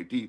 80,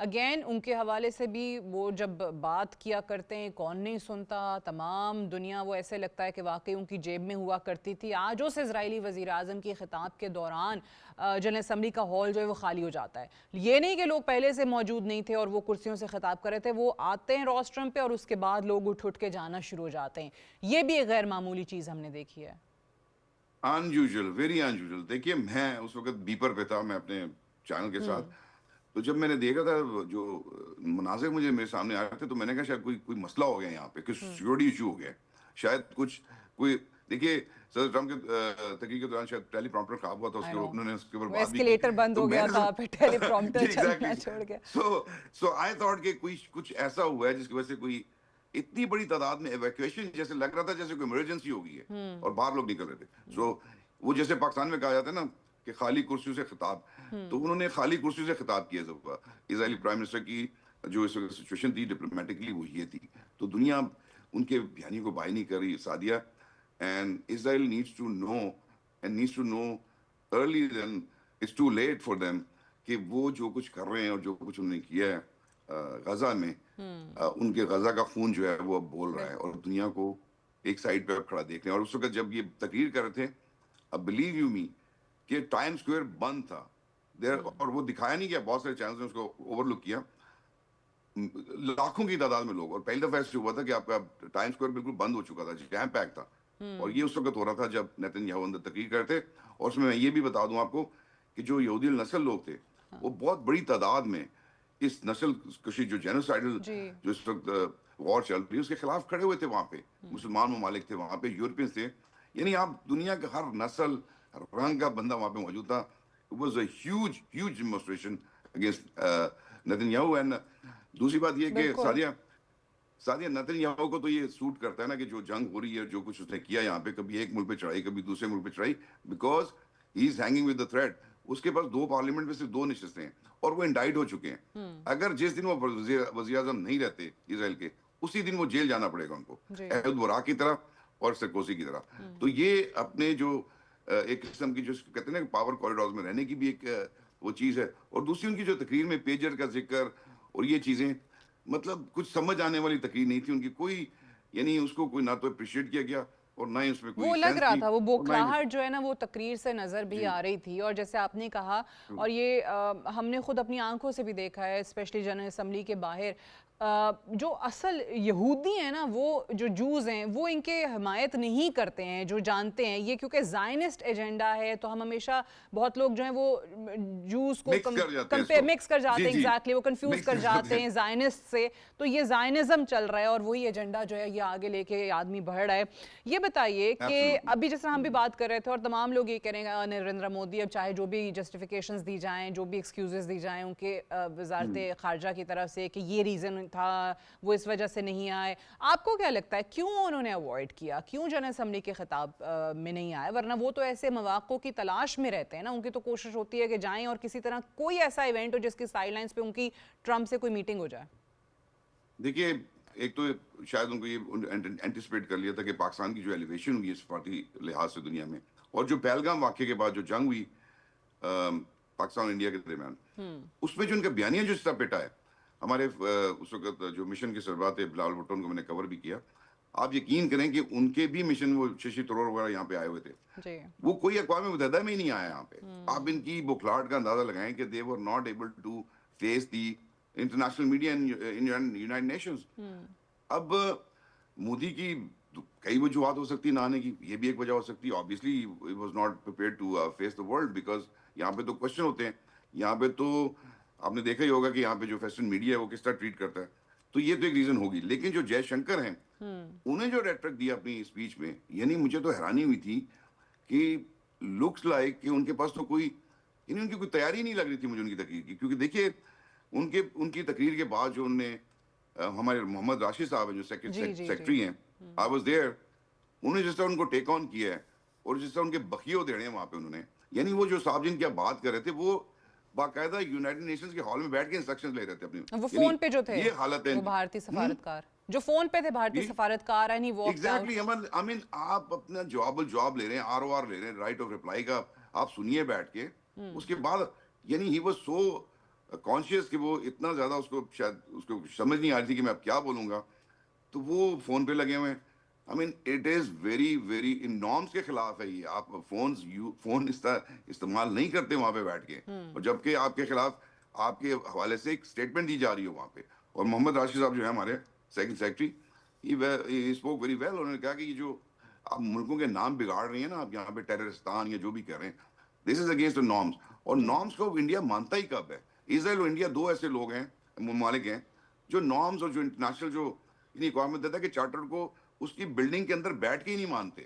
again in کے حوالے سے بھی وہ جب بات کیا کرتے ہیں کون نہیں سنتا, تمام دنیا وہ ایسے لگتا ہے کہ واقعی ان کی جیب میں ہوا کرتی تھی. آج اس اسرائیلی وزیر اعظم کی خطاب کے دوران جنرل اسمبلی کا ہال جو ہے وہ خالی ہو جاتا ہے. یہ نہیں کہ لوگ پہلے سے موجود نہیں تھے اور وہ کرسیوں سے خطاب کر رہے تھے, وہ آتے ہیں روسٹرم پہ اور اس کے بعد لوگ اٹھ کے جانا شروع ہو جاتے ہیں. یہ بھی ایک غیر معمولی چیز ہم نے دیکھی ہے. Unusual, very unusual. دیکھیے میں اس وقت بیپر پہ تھا, میں اپنے چینل کے ساتھ, تو جب میں نے دیکھا تھا جو مناظر مجھے میرے سامنے آ رہے تھے تو میں نے کہا شاید کوئی مسئلہ ہو گیا یہاں پہ, کچھ سیکورٹی ایشو ہو گیا, شاید کچھ کوئی. دیکھیے صدر ٹرمپ کے تقریر کے دوران شاید ٹیلی پرومپٹر خراب ہوا تھا, اس کے انہوں نے اس کے اوپر بات بھی کی, ایسکیلیٹر بند ہو گیا تھا, پھر ٹیلی پرومپٹر چلنا چھوڑ گیا. سو آئی تھاٹ کہ کچھ ایسا ہوا ہے جس کی وجہ سے کوئی اتنی بڑی تعداد میں ایویکویشن, جیسے لگ رہا تھا جیسے کوئی ایمرجنسی ہو گئی ہے اور باہر لوگ نکل رہے تھے. سو وہ جیسے پاکستان میں کہا جاتا ہے نا کہ خالی کرسیوں سے خطاب, تو انہوں نے خالی کرسیوں سے خطاب کیا. اسرائیلی پرائم منسٹر کی جو اس وقت سچویشن تھی ڈپلومیٹکلی وہ یہ تھی, تو دنیا ان کے بیانیوں کو بائی نہیں کر رہی Sadia. And Israel needs to know early then it's too late for them کہ وہ جو کچھ کر رہے ہیں اور جو کچھ انہوں نے کیا ہے غزہ میں, ان کے غزہ کا خون جو ہے وہ اب بول رہا ہے اور دنیا کو ایک سائڈ پہ کھڑا دیکھ رہے ہیں. اور اس وقت جب یہ تقریر کر رہے تھے, اب بلیو یو می کہ ٹائم اسکوائر بند تھا اور وہ دکھایا نہیں گیا, بہت سارے چینلز نے اس کو اوور لک کیا, لاکھوں کی تعداد میں لوگ. اور پہلی دفعہ ایسا ہوا تھا کہ آپ کا ٹائم اسکوائر بالکل بند ہو چکا تھا, جیم پیک تھا. اور یہ اس وقت ہو رہا تھا جب نیتن یاہو اندر تقریر کرتے. اور اس میں یہ بھی بتا دوں آپ کو کہ جو یہودی النسل لوگ تھے وہ بہت بڑی تعداد میں اس نسل کشی جو جینوسائیڈل جو اس وقت وار چل رہی ہے اس کے خلاف کھڑے ہوئے تھے. وہاں پہ مسلمان ممالک تھے, وہاں پہ یورپینس تھے, یعنی آپ دنیا کا ہر نسل ہر رنگ کا بندہ وہاں پہ موجود تھا. It was a huge demonstration against Netanyahu. And دوسری بات یہ کہ سعدیہ نیتن یاہو کو تو یہ سوٹ کرتا ہے نا کہ جو جنگ ہو رہی ہے, جو کچھ اس نے کیا یہاں پہ, کبھی ایک ملک پہ چڑھائی کبھی دوسرے ملک پہ چڑھائی, because he is hanging with the thread. اس کے پاس 2 پارلیمنٹ میں صرف 2 نشستیں ہیں اور وہ انڈائٹ ہو چکے ہیں. اگر جس دن وہ وزیر اعظم نہیں رہتے اسرائیل کے, اسی دن وہ جیل جانا پڑے گا ان کو, احد برا کی طرح اور سرکوسی کی طرح. تو یہ اپنے جو ایک قسم کی جو کہتے ہیں نا پاور کوریڈورز میں رہنے کی بھی ایک وہ چیز ہے. اور دوسری ان کی جو تقریر میں پیجر کا ذکر اور یہ چیزیں, مطلب کچھ سمجھ آنے والی تقریر نہیں تھی ان کی کوئی, یعنی اس کو کوئی نہ تو اپریشیٹ کیا گیا اور نہ ہی اس میں کوئی وہ لگ رہا تھا, وہ بوکھلاہٹ جو ہے نا وہ تقریر سے نظر بھی آ رہی تھی. اور جیسے آپ نے کہا, اور یہ ہم نے خود اپنی آنکھوں سے بھی دیکھا ہے, اسپیشلی جنرل اسمبلی کے باہر جو اصل یہودی ہیں نا, وہ جو جوز ہیں وہ ان کے حمایت نہیں کرتے ہیں, جو جانتے ہیں یہ کیونکہ زائنسٹ ایجنڈا ہے. تو ہم ہمیشہ بہت لوگ جو ہیں وہ جوز کو مکس کر جاتے ہیں, ایگزیکٹلی وہ کنفیوز کر جاتے ہیں زائنسٹ سے. تو یہ زائنزم چل رہا ہے اور وہی ایجنڈا جو ہے یہ آگے لے کے آدمی بڑھ رہا ہے. یہ بتائیے کہ ابھی جس طرح ہم بھی بات کر رہے تھے اور تمام لوگ یہ کہہ رہے ہیں نریندر مودی اب چاہے جو بھی جسٹیفیکیشنز دی جائیں, جو بھی ایکسکیوزز دی جائیں ان کے وزارت خارجہ کی طرف سے کہ یہ ریزن تھا, وہ اس وجہ سے نہیں آئے. آپ کو کیا لگتا ہے کیوں انہوں نے اوائڈ کیا, کیوں جنرل اسمبلی کے خطاب میں نہیں آئے؟ ورنہ وہ تو ایسے مواقع کی تلاش میں رہتے ہیں نا, ان کی تو کوشش ہوتی ہے کہ جائیں اور کسی طرح کوئی ایسا ایونٹ ہو جس کی سائیڈ لائنز پہ ان کی ٹرمپ سے کوئی میٹنگ ہو جائے. دیکھیے ایک تو شاید ان کو یہ اینٹیسپیٹ کر لیا تھا کہ پاکستان کی جو ایلیویشن ہوئی ہے سفارتی لحاظ سے دنیا میں, اور جو پہلگام واقعے کے بعد جو جنگ ہوئی پاکستان اور انڈیا کے درمیان, اس میں جو ان کا بیانیہ جو اس طرح پیٹا ہے, ہمارے اس وقت جو مشن کے سربراہ تھے بلاول بھٹو, ان کو میں نے کور بھی کیا. آپ یقین کریں کہ ان کے بھی مشن, وہ ششی تھرور وغیرہ یہاں پہ آئے ہوئے تھے, وہ کوئی اقوام متحدہ میں ہی نہیں آیا یہاں پہ. آپ ان کی بکھلاہٹ کا اندازہ لگائیں کہ they were not able to face the international media in United Nations. اب مودی کی کئی وجوہات ہو سکتی نہ آنے کی, یہ بھی ایک وجہ ہو سکتی. obviously he was not prepared to face the world because یہاں پہ تو کوشچن ہوتے ہیں, یہاں پہ تو آپ نے دیکھا ہی ہوگا کہ یہاں پہ جو ویسٹرن میڈیا ہے وہ کس طرح ٹریٹ کرتا ہے. تو یہ تو ایک ریزن ہوگی. لیکن جو جے شنکر ہیں انہیں جو ریٹرک دیا اپنی اسپیچ میں, یعنی مجھے تو حیرانی ہوئی تھی کہ لکس لائک کہ ان کے پاس تو کوئی, یعنی ان کی کوئی تیاری نہیں لگ رہی تھی مجھے ان کی تقریر کی. کیونکہ دیکھیے ان کی تقریر کے بعد جو انہوں نے ہمارے محمد راشد صاحب ہیں جو سیکرٹری ہیں, آئی واز دیئر, انہوں نے جس طرح ان کو ٹیک آن کیا ہے اور جس طرح ان کے بخیو دینے ہیں وہاں پہ انہوں نے, یعنی وہ جو صاحب جن کی آپ بات کر رہے تھے وہ باقاعدہ یونائٹڈ نیشنز کے ہال میں بیٹھ کے انسٹرکشنز لے رہے تھے اپنی. وہ فون پہ جو تھے یہ حالت ہے, وہ بھارتی سفارتکار جو فون پہ تھے, بھارتی سفارتکار ہیں وہ ایگزیکٹلی. I mean آپ اپنا جواب لے رہے ہیں, ROR لے رہے ہیں, رائٹ آف ریپلائی کا, آپ سنیے بیٹھ کے. اس کے بعد یعنی ہی واز سو کانشیس کہ وہ اتنا زیادہ اس کو شاید اس کو سمجھ نہیں آ رہی تھی کہ میں اب کیا بولوں گا، تو وہ فون پہ لگے ہوئے ہیں. I mean it is very very ان نارمس کے خلاف ہے یہ. آپ فون استعمال نہیں کرتے وہاں پہ بیٹھ کے، اور جبکہ آپ کے خلاف آپ کے حوالے سے ایک اسٹیٹمنٹ دی جا رہی ہے وہاں پہ. اور محمد راشد صاحب جو ہے ہمارے second secretary, he spoke very well. انہوں نے کہا کہ یہ جو آپ ملکوں کے نام بگاڑ رہی ہیں نا آپ یہاں پہ ٹیررستان یا جو بھی کر رہے ہیں، دس از اگینسٹ دا نارمس. اور نارمس کو انڈیا مانتا ہی کب ہے؟ اسرائیل اور انڈیا دو ایسے لوگ ہیں، ممالک ہیں، جو نارمس اور جو انٹرنیشنل جو اقوام متحدہ کے چارٹر کو اس کی بلڈنگ کے اندر بیٹھ کے ہی نہیں مانتے،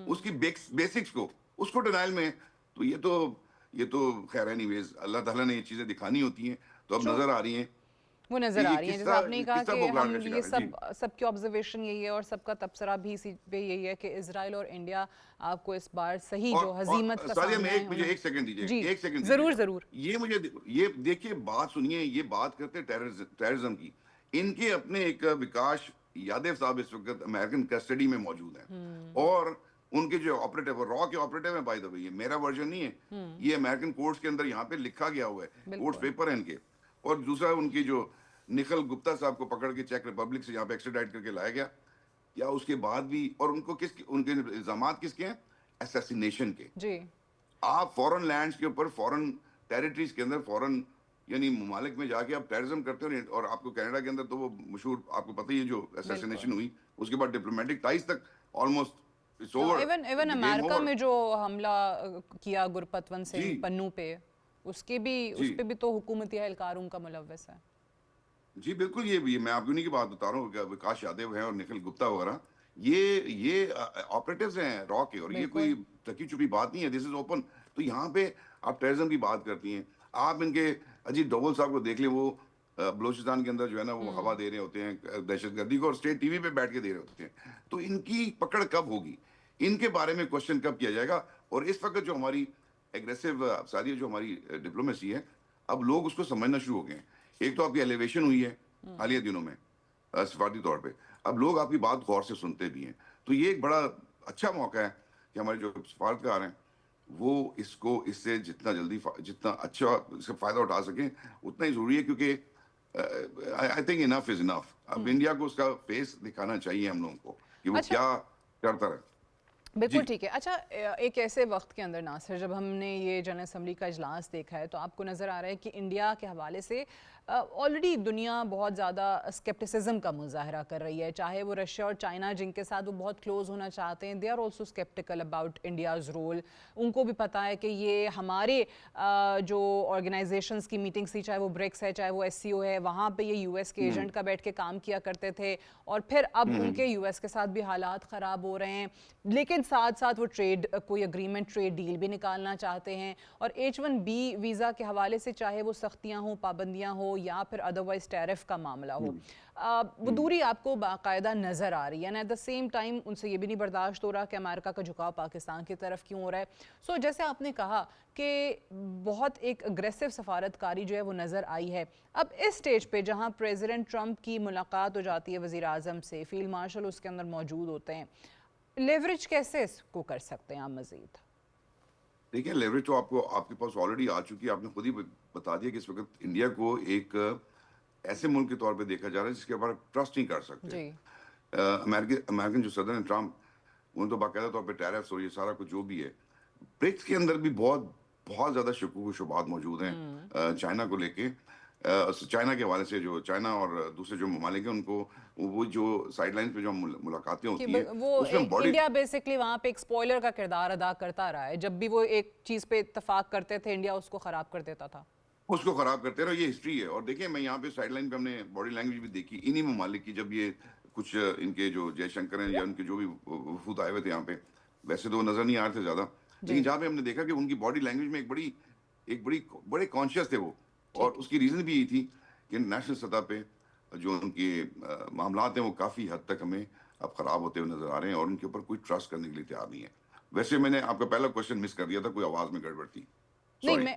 اس کی بیسکس کو، اس کو ڈینائل میں. تو یہ تو خیر اینی ویز اللہ تعالیٰ نے یہ چیزیں دکھانی ہوتی ہیں تو اب نظر آ رہی ہیں وہ کہ نظر یہ آ رہی ہیں. کس جیسے طرح آپ نے کہا کہ بغلاٹ ہم کا یہ شکار ہے. جی سب کی آبزرویشن یہی ہے اور سب کا تبصرہ بھی اسی پہ یہی ہے کہ اسرائیل اور انڈیا آپ کو اس بار صحیح جو حزیمت کا سعدیہ سامنا میں ہے. مجھے ایک سیکنڈ دیجیے، جی ایک سیکنڈ ضرور دیجیے. ضرور. یہ دیکھیے بات سنیے، یہ بات کرتے ٹیررزم کی. ان کے اپنے ایک وکاش یادیو صاحب اس وقت امریکن کسٹڈی میں موجود ہیں، اور ان کے جو آپریٹو را کے آپریٹو ہیں، بائی دا وے یہ میرا ورژن نہیں ہے، یہ امریکن کورٹس کے اندر یہاں پہ لکھا گیا ہوا ہے، کورٹس پیپر ہیں ان کے. اور دوسرا ان کی جو نکھل گپتا صاحب کو پکڑ کے چیک ریپبلک سے یہاں پہ ایکسٹریڈائٹ کر کے لایا گیا، یا اس کے بعد بھی، اور ان کو ان کے الزامات کس کے ہیں؟ اسیسینیشن کے. جی آپ فورن لینڈز کے اوپر، فورن ٹیریٹریز کے اندر، فورن یعنی ممالک میں جا کے آپ ٹیررزم کرتے ہو. اور آپ کو کینیڈا کے اندر تو وہ مشہور آپ کو پتہ ہی ہے جو اسیسینیشن ہوئی، اس کے بعد ڈپلومیٹک ٹائز تک almost it's over, even the game امریکہ اوور. میں جو حملہ کیا گرپتون جی سنگھ پنو پہ، اس جی پہ بھی تو حکومتی اہلکار ان کا ملوث ہے. جی بالکل. یہ میں آپ انہیں کی بات بتا رہا ہوں کہ وکاش یادیو ہیں اور نکھل گپتا وغیرہ، یہ آپریٹوز ہیں را کے، اور یہ بالکل کوئی ٹکی چھپی بات نہیں ہے، دس از اوپن. تو یہاں پہ آپ ٹیررزم کی بات کرتی ہیں. آپ ان کے اجیت ڈوبھل صاحب کو دیکھ لیں، وہ بلوچستان کے اندر جو ہے نا وہ ہوا دے رہے ہوتے ہیں دہشت گردی کو، اور اسٹیٹ ٹی وی پہ بیٹھ کے دے رہے ہوتے ہیں. تو ان کی پکڑ کب ہوگی؟ ان کے بارے میں کوشچن کب کیا جائے گا؟ اور اس وقت جو ہماری ایگریسو ساری جو ہماری ڈپلومیسی ہے، اب لوگ اس کو سمجھنا شروع ہو گئے ہیں. ایک تو آپ کی ایلیویشن ہوئی ہے حالیہ دنوں میں سفارتی طور پہ، اب لوگ آپ کی بات غور سے سنتے بھی ہیں. تو یہ ایک بڑا اچھا موقع ہے کہ ہمارے جو سفارتکار ہیں وہ اس سے جتنا جلدی جتنا اچھا اس کا فائدہ اٹھا سکیں اتنا ہی ضروری ہے، کیونکہ آئی تھنک انف از انف. اب انڈیا کو اس کا فیس دکھانا چاہیے ہم لوگوں کو کہ وہ اچھا کیا کرتا رہے. بالکل ٹھیک ہے. اچھا ایک ایسے وقت کے اندر ناصر جب ہم نے یہ جن اسمبلی کا اجلاس دیکھا ہے تو آپ کو نظر آ رہا ہے کہ انڈیا کے حوالے سے آلریڈی دنیا بہت زیادہ اسکیپٹسزم کا مظاہرہ کر رہی ہے، چاہے وہ رشیا اور چائنا جن کے ساتھ وہ بہت کلوز ہونا چاہتے ہیں، they are also skeptical about India's role. ان کو بھی پتہ ہے کہ یہ ہمارے جو آرگنائزیشنز کی میٹنگس تھی، چاہے وہ برکس ہے، چاہے وہ ایس سی او ہے، وہاں پہ یہ یو ایس کے ایجنٹ کا بیٹھ کے کام کیا کرتے تھے، اور پھر اب ان کے یو ایس کے ساتھ بھی حالات خراب ہو رہے ہیں. لیکن ساتھ ساتھ وہ کوئی اگریمنٹ، ٹریڈ ڈیل بھی نکالنا چاہتے ہیں. اور H1B ویزا کے حوالے سے چاہے وہ سختیاں ہوں، پابندیاں ہوں، یا پھر ادروائز ٹیرف کا معاملہ ہو، وہ دوری آپ کو باقاعدہ نظر آ رہی ہے. ایٹ دا سیم ٹائم ان سے یہ بھی نہیں برداشت ہو رہا کہ امریکہ کا جھکاؤ پاکستان کی طرف کیوں ہو رہا ہے. سو جیسے آپ نے کہا کہ بہت ایک اگریسو سفارتکاری جو ہے وہ نظر آئی ہے. اب اس سٹیج پہ جہاں پریزیڈنٹ ٹرمپ کی ملاقات ہو جاتی ہے وزیر اعظم سے، فیلڈ مارشل اس کے اندر موجود ہوتے ہیں، لیوریج کیسے اس کو کر سکتے ہیں آپ مزید؟ دیکھیں لیوریج تو آپ کے پاس آلریڈی آ چکی ہے. آپ نے خود ہی بتا دیا کہ اس وقت انڈیا کو ایک ایسے ملک کے طور پہ دیکھا جا رہا ہے جس کے اوپر ٹرسٹ نہیں کر سکتے. جی امریکن جو صدر ہیں ٹرمپ، انہوں تو باقاعدہ طور پہ ٹیرفس اور یہ سارا کچھ جو بھی ہے، برکس کے اندر بھی بہت زیادہ شکوک و شبہات موجود ہیں چائنا کو لے کے. چائنا کے حوالے سے جو چائنا اور دوسرے جو ممالک ہیں ان کو وہ جو سائڈ لائن پہ جو ملاقاتیں کہ ہوتی ہیں وہ اس میں بڑی انڈیا بیسکلی وہاں پہ ایک سپوائلر کا کردار ادا کرتا رہا ہے. جب بھی وہ ایک چیز پہ اتفاق کرتے تھے انڈیا اس کو خراب کر دیتا تھا. اس کو خراب کرتے رہو، یہ ہسٹری ہے. اور دیکھیں میں یہاں پہ سائڈ لائن پہ ہم نے باڈی لینگویج بھی دیکھی انہی ممالک کی، جب یہ کچھ ان کے جو جے شنکر ہیں یا ان کے جو بھی وفود آئے ہوئے تھے یہاں پہ، ویسے تو وہ نظر نہیں آ رہے تھے زیادہ، لیکن جہاں پہ ہم نے دیکھا کہ ان کی باڈی لینگویج میں بڑے کانشیس تھے وہ. اور اس کی ریزن بھی یہی تھی کہ نیشنل سطح پہ جو ان کے معاملات ہیں وہ کافی حد تک ہمیں اب خراب ہوتے ہوئے نظر آ رہے ہیں، اور ان کے اوپر کوئی ٹرسٹ کرنے کے لیے تیار نہیں ہے. ویسے میں نے آپ کا پہلا کوشچن مس کر دیا تھا، کوئی آواز میں گڑبڑ تھی. نہیں،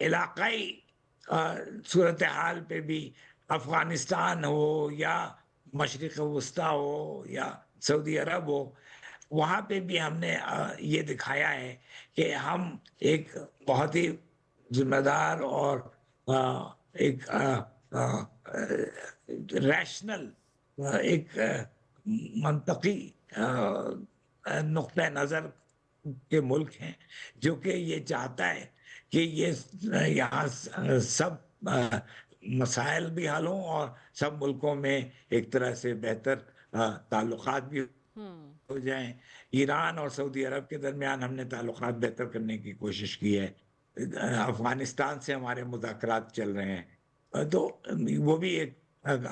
علاقائی صورتحال پہ بھی افغانستان ہو یا مشرق وسطیٰ ہو یا سعودی عرب ہو، وہاں پہ بھی ہم نے یہ دکھایا ہے کہ ہم ایک بہت ہی ذمہ دار اور ایک ریشنل، ایک منطقی نقطہ نظر کے ملک ہیں، جو کہ یہ چاہتا ہے کہ یہ یہاں سب مسائل بھی حل ہوں اور سب ملکوں میں ایک طرح سے بہتر تعلقات بھی ہو جائیں۔ ایران اور سعودی عرب کے درمیان ہم نے تعلقات بہتر کرنے کی کوشش کی ہے، افغانستان سے ہمارے مذاکرات چل رہے ہیں، تو وہ بھی ایک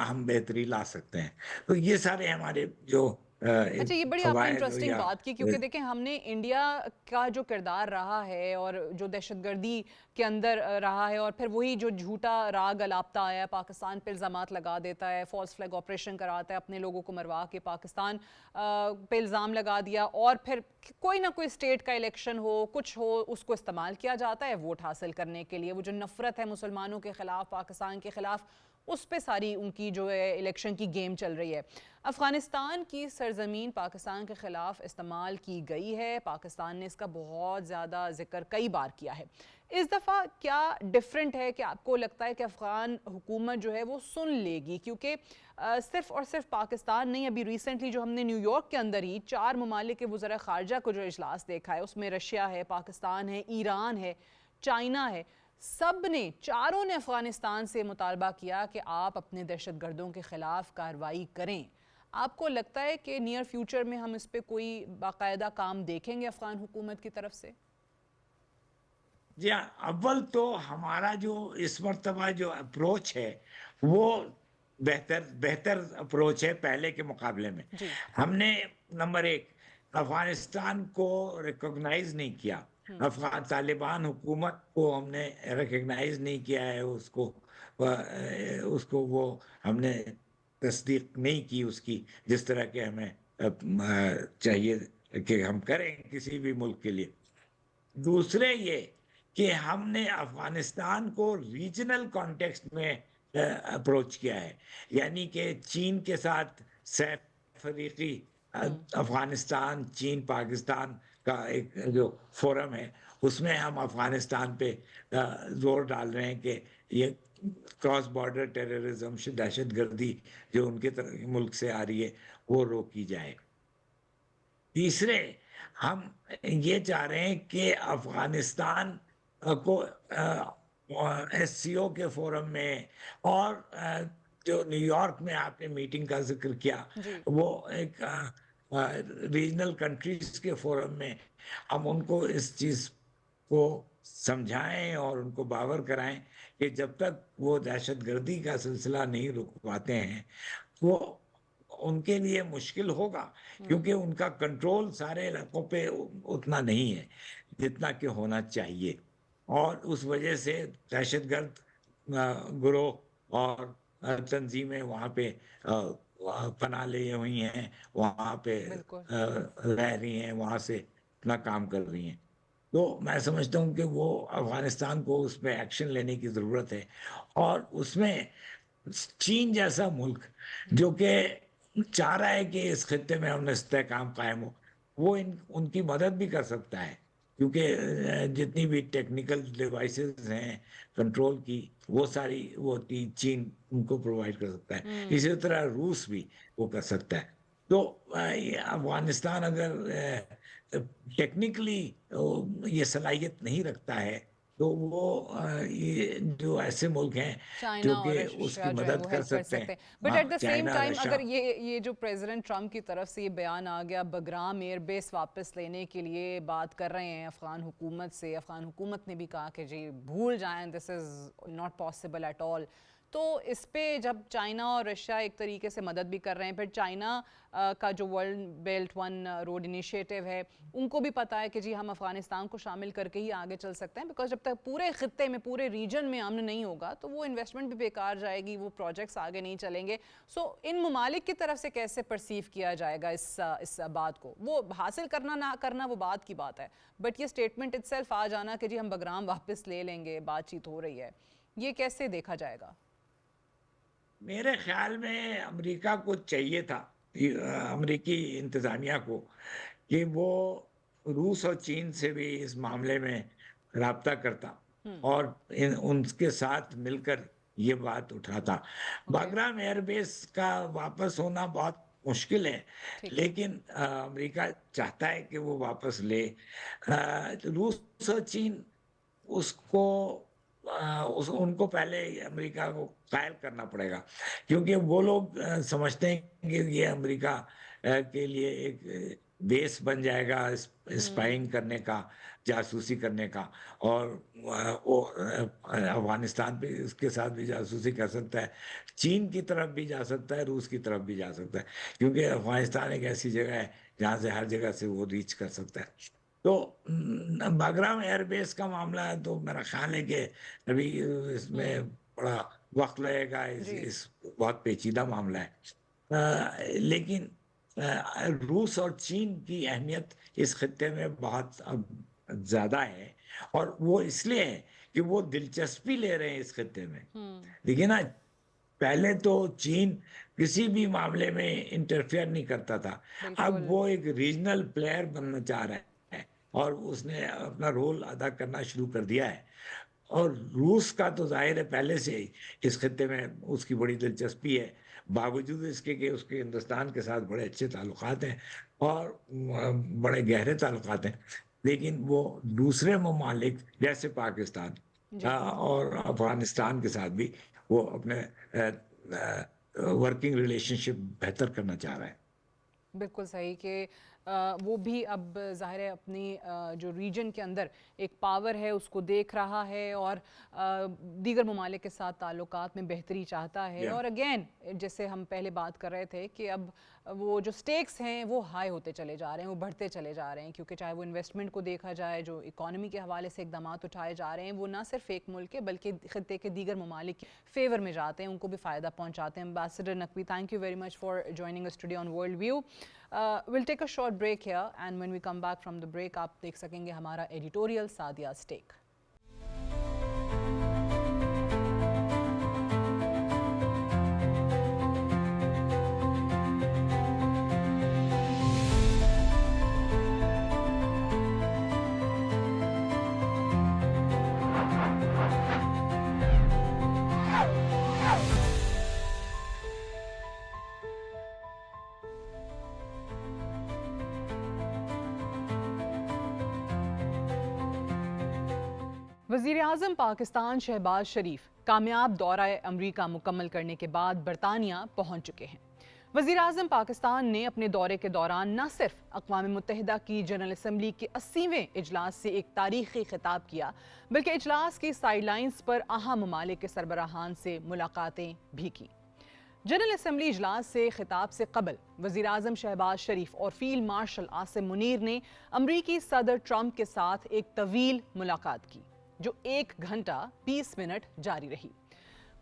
ہم بہتری لا سکتے ہیں۔ تو یہ سارے ہمارے جو اچھا، یہ بڑی آپ نے فوائد انٹرسٹنگ یا بات کی، کیونکہ دیکھیں ہم نے انڈیا کا جو کردار رہا ہے اور جو دہشت گردی کے اندر رہا ہے، اور پھر وہی جو جھوٹا راگ الاپتا آیا ہے، پاکستان پہ الزامات لگا دیتا ہے، فالس فلیگ آپریشن کراتا ہے، اپنے لوگوں کو مروا کے پاکستان پہ الزام لگا دیا، اور پھر کوئی نہ کوئی اسٹیٹ کا الیکشن ہو، کچھ ہو، اس کو استعمال کیا جاتا ہے ووٹ حاصل کرنے کے لیے۔ وہ جو نفرت ہے مسلمانوں کے خلاف، پاکستان کے خلاف، اس پہ ساری ان کی جو ہے الیکشن کی گیم چل رہی ہے۔ افغانستان کی سرزمین پاکستان کے خلاف استعمال کی گئی ہے، پاکستان نے اس کا بہت زیادہ ذکر کئی بار کیا ہے۔ اس دفعہ کیا ڈیفرنٹ ہے کہ آپ کو لگتا ہے کہ افغان حکومت جو ہے وہ سن لے گی؟ کیونکہ صرف اور صرف پاکستان نہیں، ابھی ریسنٹلی جو ہم نے نیو یارک کے اندر ہی 4 ممالک کے وزراء خارجہ کو جو اجلاس دیکھا ہے، اس میں رشیا ہے، پاکستان ہے، ایران ہے، چائنا ہے، چاروں نے افغانستان سے مطالبہ کیا کہ آپ اپنے دہشت گردوں کے خلاف کارروائی کریں۔ آپ کو لگتا ہے کہ نیئر فیوچر میں ہم اس پہ کوئی باقاعدہ کام دیکھیں گے افغان حکومت کی طرف سے؟ جی ہاں، اول تو ہمارا جو اس مرتبہ جو اپروچ ہے وہ بہتر اپروچ ہے پہلے کے مقابلے میں۔ جی ہم نے نمبر 1 افغانستان کو ریکوگنائز نہیں کیا، افغان طالبان حکومت کو ہم نے ریکگنائز نہیں کیا ہے، اس کو وہ ہم نے تصدیق نہیں کی اس کی، جس طرح کہ ہمیں چاہیے کہ ہم کریں کسی بھی ملک کے لیے۔ دوسرے یہ کہ ہم نے افغانستان کو ریجنل کانٹیکسٹ میں اپروچ کیا ہے، یعنی کہ چین کے ساتھ سیف افریقی افغانستان چین پاکستان کا ایک جو فورم ہے، اس میں ہم افغانستان پہ زور ڈال رہے ہیں کہ یہ کراس بارڈر ٹیررزم، دہشت گردی جو ان کے ملک سے آ رہی ہے وہ روکی جائے۔ تیسرے، ہم یہ چاہ رہے ہیں کہ افغانستان کو ایس سی او کے فورم میں اور جو نیو یارک میں آپ نے میٹنگ کا ذکر کیا، جی وہ ایک ریجنل کنٹریز کے فورم میں ہم ان کو اس چیز کو سمجھائیں اور ان کو باور کرائیں کہ جب تک وہ دہشت گردی کا سلسلہ نہیں رک پاتے ہیں وہ ان کے لیے مشکل ہوگا، کیونکہ ان کا کنٹرول سارے علاقوں پہ اتنا نہیں ہے جتنا کہ ہونا چاہیے، اور اس وجہ سے دہشت گرد گروہ اور تنظیمیں وہاں پہ پناہ لیے ہوئی ہیں، وہاں پہ بالکل۔ رہ رہی ہیں، وہاں سے اپنا کام کر رہی ہیں۔ تو میں سمجھتا ہوں کہ وہ افغانستان کو اس پہ ایکشن لینے کی ضرورت ہے، اور اس میں چین جیسا ملک جو کہ چاہ رہا ہے کہ اس خطے میں امن استحکام قائم ہو، وہ ان کی مدد بھی کر سکتا ہے، کیونکہ جتنی بھی ٹیکنیکل ڈیوائسز ہیں کنٹرول کی، وہ ساری وہ چین ان کو پرووائڈ کر سکتا ہے، اسی طرح روس بھی وہ کر سکتا ہے۔ تو افغانستان اگر ٹیکنیکلی یہ صلاحیت نہیں رکھتا ہے تو وہ یہ جو ایسے ملک ہیں چائنا جو اور کہ اس کی رشیا جو ہے مدد وہ کر ہیلپ کر سکتے ہیں، سکتے ہیں، but at the same China, time Russia. اگر یہ جو پریزیڈنٹ ٹرمپ کی طرف سے یہ بیان آ گیا، بگرام ایئر بیس واپس لینے کے لیے بات کر رہے ہیں افغان حکومت سے، افغان حکومت نے بھی کہا کہ جی بھول جائیں، this is not possible at all, تو اس پہ جب چائنا اور رشیا ایک طریقے سے مدد بھی کر رہے ہیں، پھر چائنا کا جو world belt one road initiative ہے ان کو بھی پتہ ہے کہ جی ہم افغانستان کو شامل کر کے ہی آگے چل سکتے ہیں، بیکاز جب تک پورے خطے میں پورے ریجن میں امن نہیں ہوگا تو وہ انویسٹمنٹ بھی بیکار جائے گی، وہ پروجیکٹس آگے نہیں چلیں گے. سو ان ممالک کی طرف سے کیسے پرسیو کیا جائے گا اس بات کو؟ وہ حاصل کرنا نہ کرنا وہ بات کی بات ہے، بٹ یہ اسٹیٹمنٹ اٹ سیلف آ جانا کہ جی ہم بگرام واپس لے لیں گے، بات چیت ہو رہی ہے، یہ کیسے دیکھا جائے گا؟ میرے خیال میں امریکہ کو چاہیے تھا، امریکی انتظامیہ کو، کہ وہ روس اور چین سے بھی اس معاملے میں رابطہ کرتا اور ان کے ساتھ مل کر یہ بات اٹھاتا. باگرام ایئر بیس کا واپس ہونا بہت مشکل ہے، لیکن امریکہ چاہتا ہے کہ وہ واپس لے. روس اور چین اس کو ان کو پہلے امریکہ کو قائل کرنا پڑے گا، کیونکہ وہ لوگ سمجھتے ہیں کہ یہ امریکہ کے لیے ایک بیس بن جائے گا اسپائنگ کرنے کا، جاسوسی کرنے کا، اور وہ افغانستان پہ اس کے ساتھ بھی جاسوسی کر سکتا ہے، چین کی طرف بھی جا سکتا ہے، روس کی طرف بھی جا سکتا ہے، کیونکہ افغانستان ایک ایسی جگہ ہے جہاں سے ہر جگہ سے وہ ریچ کر سکتا ہے. تو باگرام ایئر بیس کا معاملہ ہے تو میرا خیال ہے کہ ابھی اس میں بڑا وقت لگے گا، اس بہت پیچیدہ معاملہ ہے. لیکن روس اور چین کی اہمیت اس خطے میں بہت زیادہ ہے، اور وہ اس لیے ہے کہ وہ دلچسپی لے رہے ہیں اس خطے میں. دیکھیے نا، پہلے تو چین کسی بھی معاملے میں انٹرفیئر نہیں کرتا تھا، اب وہ ایک ریجنل پلیئر بننا چاہ رہا ہے اور اس نے اپنا رول ادا کرنا شروع کر دیا ہے. اور روس کا تو ظاہر ہے پہلے سے ہی اس خطے میں اس کی بڑی دلچسپی ہے، باوجود اس کے کہ اس کے ہندوستان کے ساتھ بڑے اچھے تعلقات ہیں اور بڑے گہرے تعلقات ہیں، لیکن وہ دوسرے ممالک جیسے پاکستان اور افغانستان کے ساتھ بھی وہ اپنے ورکنگ ریلیشن شپ بہتر کرنا چاہ رہا ہے. بالکل صحیح کہ وہ بھی اب ظاہر ہے اپنی جو ریجن کے اندر ایک پاور ہے اس کو دیکھ رہا ہے اور دیگر ممالک کے ساتھ تعلقات میں بہتری چاہتا ہے. اور اگین جیسے ہم پہلے بات کر رہے تھے کہ اب وہ جو سٹیکس ہیں وہ ہائی ہوتے چلے جا رہے ہیں، وہ بڑھتے چلے جا رہے ہیں، کیونکہ چاہے وہ انویسٹمنٹ کو دیکھا جائے، جو اکانومی کے حوالے سے اقدامات اٹھائے جا رہے ہیں وہ نہ صرف ایک ملک کے بلکہ خطے کے دیگر ممالک کے فیور میں جاتے ہیں، ان کو بھی فائدہ پہنچاتے ہیں. Ambassador Naqvi, thank you very much for joining us today on World View. We'll take a short break here and when we come back from the break آپ دیکھ سکیں گے ہمارا ایڈیٹوریل سعدیہ اسٹیک. وزیراعظم پاکستان شہباز شریف کامیاب دورہ امریکہ مکمل کرنے کے بعد برطانیہ پہنچ چکے ہیں. وزیراعظم پاکستان نے اپنے دورے کے دوران نہ صرف اقوام متحدہ کی جنرل اسمبلی کے 80ویں اجلاس سے ایک تاریخی خطاب کیا بلکہ اجلاس کی سائیڈ لائنز پر اہم ممالک کے سربراہان سے ملاقاتیں بھی کی. جنرل اسمبلی اجلاس سے خطاب سے قبل وزیراعظم شہباز شریف اور فیلڈ مارشل عاصم منیر نے امریکی صدر ٹرمپ کے ساتھ ایک طویل ملاقات کی جو 1 گھنٹہ 20 منٹ جاری رہی.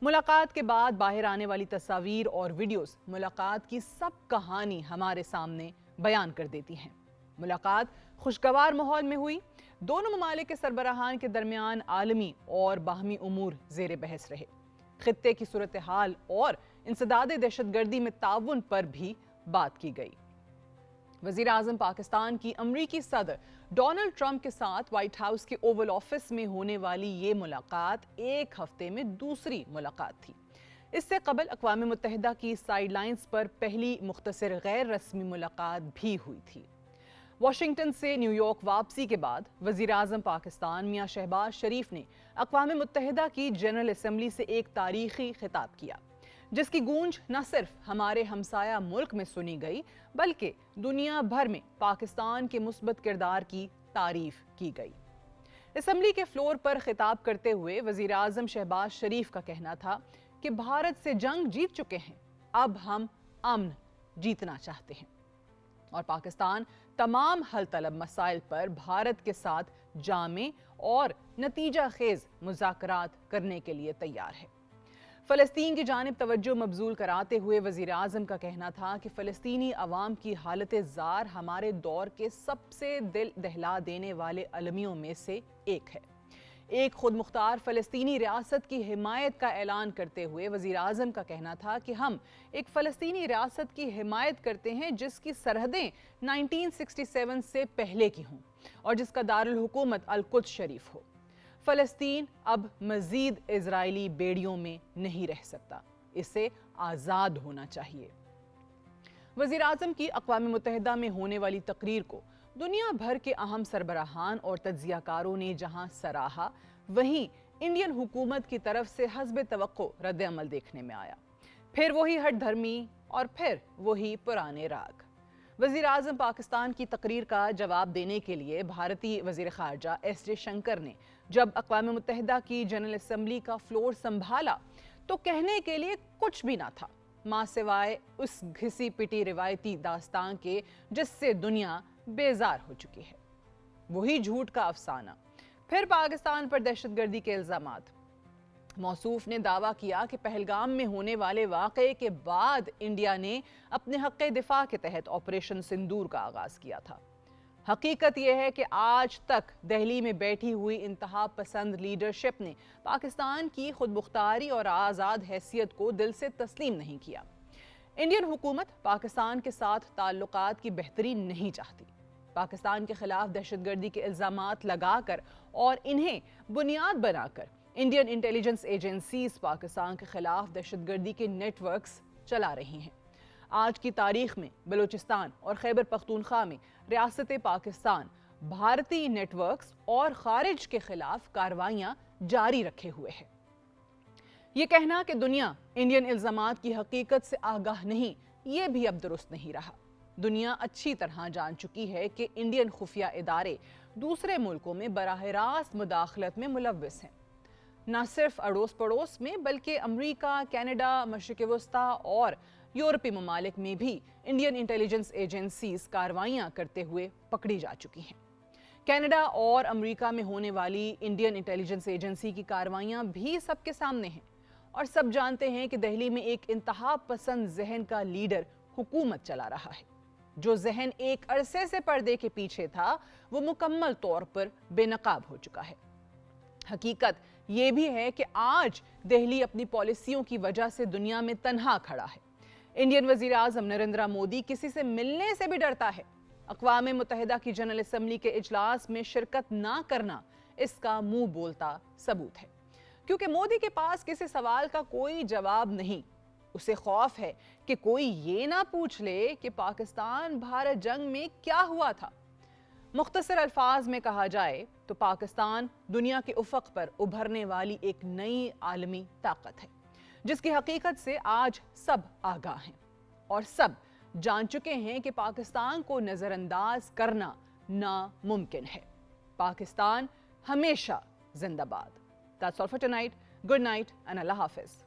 ملاقات کے بعد باہر آنے والی تصاویر اور ویڈیوز ملاقات کی سب کہانی ہمارے سامنے بیان کر دیتی ہیں. ملاقات خوشگوار ماحول میں ہوئی. دونوں ممالک کے سربراہان کے درمیان عالمی اور باہمی امور زیر بحث رہے. خطے کی صورتحال اور انسداد دہشت گردی میں تعاون پر بھی بات کی گئی. وزیر اعظم پاکستان کی امریکی صدر ڈونلڈ ٹرمپ کے ساتھ وائٹ ہاؤس کے اوول آفس میں ہونے والی یہ ملاقات 1 ہفتے میں دوسری ملاقات تھی. اس سے قبل اقوام متحدہ کی سائیڈ لائنز پر پہلی مختصر غیر رسمی ملاقات بھی ہوئی تھی. واشنگٹن سے نیو یارک واپسی کے بعد وزیر اعظم پاکستان میاں شہباز شریف نے اقوام متحدہ کی جنرل اسمبلی سے ایک تاریخی خطاب کیا جس کی گونج نہ صرف ہمارے ہمسایہ ملک میں سنی گئی بلکہ دنیا بھر میں پاکستان کے مثبت کردار کی تعریف کی گئی. اسمبلی کے فلور پر خطاب کرتے ہوئے وزیر اعظم شہباز شریف کا کہنا تھا کہ بھارت سے جنگ جیت چکے ہیں، اب ہم امن جیتنا چاہتے ہیں اور پاکستان تمام حل طلب مسائل پر بھارت کے ساتھ جامع اور نتیجہ خیز مذاکرات کرنے کے لیے تیار ہے۔ فلسطین کی جانب توجہ مبذول کراتے ہوئے وزیر اعظم کا کہنا تھا کہ فلسطینی عوام کی حالت زار ہمارے دور کے سب سے دل دہلا دینے والے المیوں میں سے ایک ہے۔ ایک خود مختار فلسطینی ریاست کی حمایت کا اعلان کرتے ہوئے وزیر اعظم کا کہنا تھا کہ ہم ایک فلسطینی ریاست کی حمایت کرتے ہیں جس کی سرحدیں 1967 سے پہلے کی ہوں اور جس کا دارالحکومت القدس شریف ہو۔ فلسطین اب مزید اسرائیلی بیڑیوں میں نہیں رہ سکتا، اسے آزاد ہونا چاہیے۔ وزیر اعظم کی اقوام متحدہ میں ہونے والی تقریر کو دنیا بھر کے اہم سربراہان اور تجزیہ کاروں نے جہاں سراہا، وہیں انڈین حکومت کی طرف سے حسب توقع رد عمل دیکھنے میں آیا۔ پھر وہی ہٹ دھرمی اور پھر وہی پرانے راگ۔ وزیر اعظم پاکستان کی تقریر کا جواب دینے کے لیے بھارتی وزیر خارجہ ایس جے شنکر نے جب اقوام متحدہ کی جنرل اسمبلی کا فلور سنبھالا تو کہنے کے لیے کچھ بھی نہ تھا ماں سوائے اس گھسی پٹی روایتی داستان کے جس سے دنیا بیزار ہو چکی ہے۔ وہی جھوٹ کا افسانہ، پھر پاکستان پر دہشت گردی کے الزامات۔ موصوف نے دعویٰ کیا کہ پہلگام میں ہونے والے واقعے کے بعد انڈیا نے اپنے حق دفاع کے تحت آپریشن سندور کا آغاز کیا تھا۔ حقیقت یہ ہے کہ آج تک دہلی میں بیٹھی ہوئی انتہا پسند لیڈرشپ نے پاکستان کی خود مختاری اور آزاد حیثیت کو دل سے تسلیم نہیں کیا۔ انڈین حکومت پاکستان کے ساتھ تعلقات کی بہتری نہیں چاہتی۔ پاکستان کے خلاف دہشت گردی کے الزامات لگا کر اور انہیں بنیاد بنا کر انڈین انٹیلیجنس ایجنسیز پاکستان کے خلاف دہشت گردی کے نیٹ ورکس چلا رہی ہیں۔ آج کی تاریخ میں بلوچستان اور خیبر پختونخوا میں ریاست پاکستان بھارتی نیٹ ورکس اور خارج کے خلاف کارروائیاں جاری رکھے ہوئے ہے۔ یہ کہنا کہ دنیا انڈین الزامات کی حقیقت سے آگاہ نہیں، یہ بھی اب درست نہیں رہا۔ دنیا اچھی طرح جان چکی ہے کہ انڈین خفیہ ادارے دوسرے ملکوں میں براہ راست مداخلت میں ملوث ہیں۔ نہ صرف اڑوس پڑوس میں بلکہ امریکہ، کینیڈا، مشرق وسطیٰ اور یورپی ممالک میں بھی انڈین انٹیلیجنس ایجنسیز کارروائیاں کرتے ہوئے پکڑی جا چکی ہیں۔ کینیڈا اور امریکہ میں ہونے والی انڈین انٹیلیجنس ایجنسی کی کارروائیاں بھی سب کے سامنے ہیں اور سب جانتے ہیں کہ دہلی میں ایک انتہا پسند ذہن کا لیڈر حکومت چلا رہا ہے۔ جو ذہن ایک عرصے سے پردے کے پیچھے تھا وہ مکمل طور پر بے نقاب ہو چکا ہے۔ حقیقت یہ بھی ہے کہ آج دہلی اپنی پالیسیوں کی وجہ سے دنیا میں تنہا کھڑا ہے۔ انڈین وزیر اعظم نریندر مودی کسی سے ملنے سے بھی ڈرتا ہے۔ اقوام متحدہ کی جنرل اسمبلی کے اجلاس میں شرکت نہ کرنا اس کا منہ بولتا ثبوت ہے، کیونکہ مودی کے پاس کسی سوال کا کوئی جواب نہیں۔ اسے خوف ہے کہ کوئی یہ نہ پوچھ لے کہ پاکستان بھارت جنگ میں کیا ہوا تھا۔ مختصر الفاظ میں کہا جائے تو پاکستان دنیا کے افق پر ابھرنے والی ایک نئی عالمی طاقت ہے، جس کی حقیقت سے آج سب آگاہ ہیں اور سب جان چکے ہیں کہ پاکستان کو نظر انداز کرنا ناممکن ہے۔ پاکستان ہمیشہ زندہ باد۔ That's all for tonight. Good night and Allah Hafiz.